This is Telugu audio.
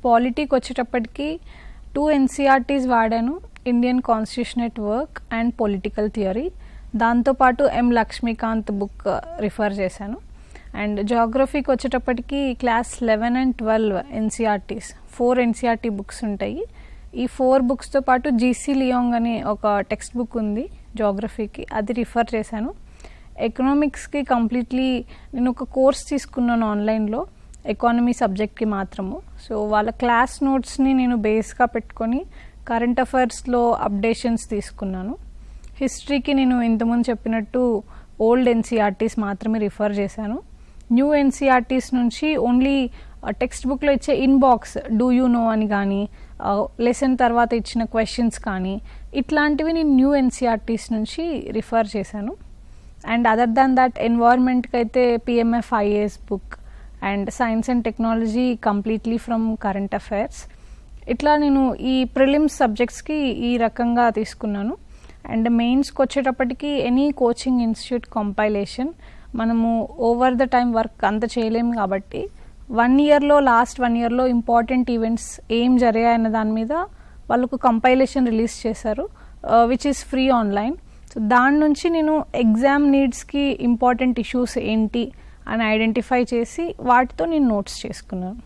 పాలిటీకి వచ్చేటప్పటికి 2 ఎన్సీఆర్టీస్ వాడాను, Indian constitutional work and political theory. దాంతోపాటు ఎం లక్ష్మీకాంత్ బుక్ రిఫర్ చేశాను. అండ్ జాగ్రఫీకి వచ్చేటప్పటికి class 11 and 12 NCERTs 4 NCERT books ఉంటాయి. ఈ 4 బుక్స్తో పాటు జీసీ లియోంగ్ అనే ఒక టెక్స్ట్ బుక్ ఉంది జాగ్రఫీకి, అది రిఫర్ చేశాను. ఎకనామిక్స్కి కంప్లీట్లీ నేను ఒక కోర్స్ తీసుకున్నాను ఆన్లైన్లో, ఎకానమీ సబ్జెక్ట్కి మాత్రము. సో వాళ్ళ క్లాస్ నోట్స్ని నేను బేస్గా పెట్టుకొని కరెంట్ అఫైర్స్లో అప్డేషన్స్ తీసుకున్నాను. హిస్టరీకి నేను ఇంతకుముందు చెప్పినట్టు ఓల్డ్ ఎన్సీఆర్టీస్ మాత్రమే రిఫర్ చేశాను. న్యూ ఎన్సీఆర్టీస్ నుంచి ఓన్లీ టెక్స్ట్ బుక్లో ఇచ్చే ఇన్బాక్స్ డూ యూ నో అని కానీ, లెసన్ తర్వాత ఇచ్చిన క్వశ్చన్స్ కానీ, ఇట్లాంటివి నేను న్యూ ఎన్సీఆర్టీస్ నుంచి రిఫర్ చేశాను. అండ్ అదర్ దాన్ దట్ ఎన్వైర్న్మెంట్కి అయితే PMF IAS book and science and technology completely from current affairs. ఇట్లా నేను ఈ ప్రిలిమ్స్ సబ్జెక్ట్స్కి ఈ రకంగా తీసుకున్నాను. అండ్ మెయిన్స్కి వచ్చేటప్పటికి ఎనీ కోచింగ్ ఇన్స్టిట్యూట్ కంపైలేషన్ మనము ఓవర్ ద టైం వర్క్ అంత చేయలేము కాబట్టి లాస్ట్ 1 yearలో ఇంపార్టెంట్ ఈవెంట్స్ ఏం జరిగాయన్న దాని మీద వాళ్ళకు కంపైలేషన్ రిలీజ్ చేశారు, which is free online. So దాని నుంచి నేను ఎగ్జామ్ నీడ్స్కి ఇంపార్టెంట్ ఇష్యూస్ ఏంటి అని ఐడెంటిఫై చేసి వాటితో నేను నోట్స్ చేసుకున్నాను.